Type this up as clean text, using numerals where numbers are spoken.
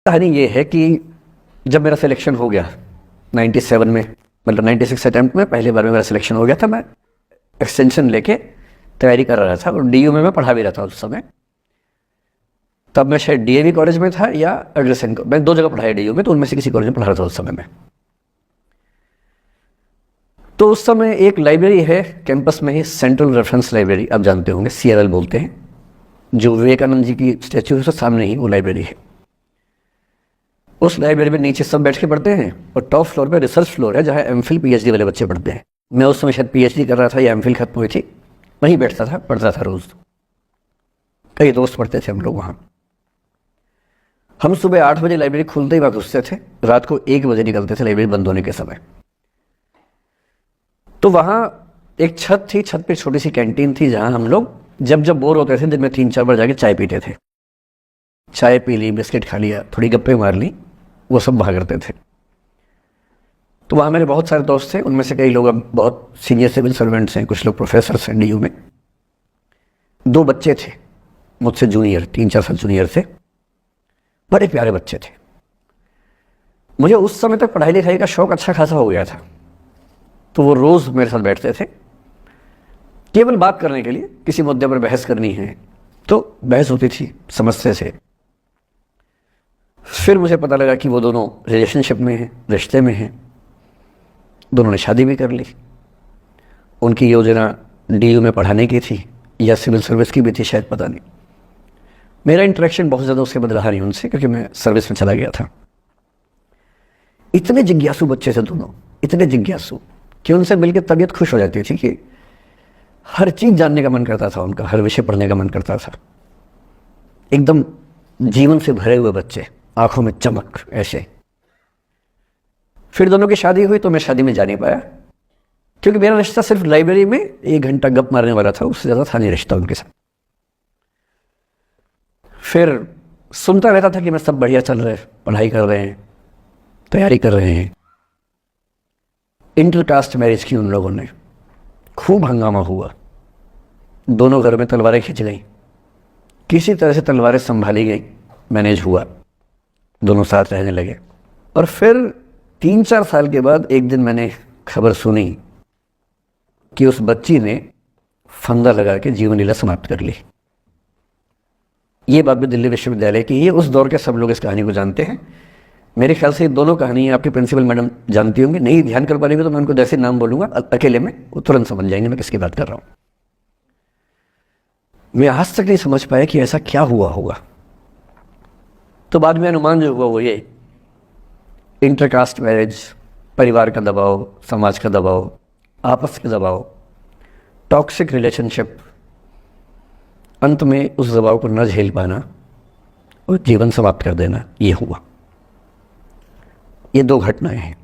कहानी ये है कि जब मेरा सिलेक्शन हो गया 97 में, मतलब 96 अटैम्प्ट में पहली बार में मेरा सिलेक्शन हो गया था, मैं एक्सटेंशन लेके तैयारी कर रहा था और डीयू में मैं पढ़ा भी रहा था उस समय। तब मैं शायद डीएवी कॉलेज में था या अग्रसेन, मैं 2 जगह पढ़ाया डीयू में, तो उनमें से किसी कॉलेज में पढ़ा रहा था उस समय में। तो उस समय एक लाइब्रेरी है कैंपस में ही, सेंट्रल रेफरेंस लाइब्रेरी, आप जानते होंगे, CRL बोलते हैं, जो विवेकानंद जी की स्टैच्यू है उसके सामने ही वो लाइब्रेरी है। उस लाइब्रेरी में नीचे सब बैठ के पढ़ते हैं और टॉप फ्लोर पे रिसर्च फ्लोर है जहाँ MPhil PhD वाले बच्चे पढ़ते हैं। मैं उस समय शायद PhD कर रहा था या MPhil खत्म हुई थी, वहीं बैठता था, पढ़ता था रोज़। कई दोस्त पढ़ते थे हम लोग वहाँ। हम सुबह 8 बजे लाइब्रेरी खुलते ही वहाँ घुसते थे, रात को 1 बजे निकलते थे लाइब्रेरी बंद होने के समय। तो वहाँ एक छत थी, छत पे छोटी सी कैंटीन थी जहाँ हम लोग जब जब बोर होते थे दिन में 3-4 बार जाके चाय पीते थे। चाय पी ली, बिस्किट खा लिया, थोड़ी गप्पे मार ली, वो सब वहाँ करते थे। तो वहाँ मेरे बहुत सारे दोस्त थे, उनमें से कई लोग अब बहुत सीनियर सिविल सर्वेंट्स हैं, कुछ लोग प्रोफेसर्स हैं DU में। 2 बच्चे थे मुझसे जूनियर, 3-4 साल जूनियर थे, बड़े प्यारे बच्चे थे। मुझे उस समय तक पढ़ाई लिखाई का शौक अच्छा खासा हो गया था, तो वो रोज़ मेरे साथ बैठते थे केवल बात करने के लिए, किसी मुद्दे पर बहस करनी है तो बहस होती थी समस्या से। फिर मुझे पता लगा कि वो दोनों रिलेशनशिप में हैं, रिश्ते में हैं, दोनों ने शादी भी कर ली। उनकी योजना DU में पढ़ाने की थी या सिविल सर्विस की भी थी शायद, पता नहीं। मेरा इंटरेक्शन बहुत ज़्यादा उसके बाद रहा नहीं उनसे, क्योंकि मैं सर्विस में चला गया था। इतने जिज्ञासु बच्चे थे दोनों, इतने जिज्ञासु कि उनसे मिलकर तबीयत खुश हो जाती थी कि हर चीज़ जानने का मन करता था उनका, हर विषय पढ़ने का मन करता था। एकदम जीवन से भरे हुए बच्चे, आंखों में चमक ऐसे। फिर दोनों की शादी हुई तो मैं शादी में जा नहीं पाया, क्योंकि मेरा रिश्ता सिर्फ लाइब्रेरी में 1 घंटा गप मारने वाला था, उससे ज़्यादा था नहीं रिश्ता उनके साथ। फिर सुनता रहता था कि मैं सब बढ़िया चल रहा है, पढ़ाई कर रहे हैं, तैयारी कर रहे हैं। इंटरकास्ट मैरिज की उन लोगों ने, खूब हंगामा हुआ, दोनों घर में तलवारें खिंच गई, किसी तरह से तलवारें संभाली गई, मैनेज हुआ, दोनों साथ रहने लगे। और फिर 3-4 साल के बाद एक दिन मैंने खबर सुनी कि उस बच्ची ने फंदा लगा के जीवन लीला समाप्त कर ली। ये बात भी दिल्ली विश्वविद्यालय की है, उस दौर के सब लोग इस कहानी को जानते हैं। मेरे ख्याल से ये दोनों कहानियाँ आपके प्रिंसिपल मैडम जानती होंगी, नहीं ध्यान कर पा रही तो मैं उनको जैसे नाम बोलूँगा अकेले में वो तुरंत समझ जाएंगे मैं किसकी बात कर रहा हूँ। मैं आज तक नहीं समझ पाया कि ऐसा क्या हुआ होगा। तो बाद में अनुमान जो हुआ वो ये, इंटरकास्ट मैरिज, परिवार का दबाव, समाज का दबाव, आपस का दबाव, टॉक्सिक रिलेशनशिप, अंत में उस दबाव को न झेल पाना और जीवन समाप्त कर देना, ये हुआ। ये 2 घटनाएं हैं।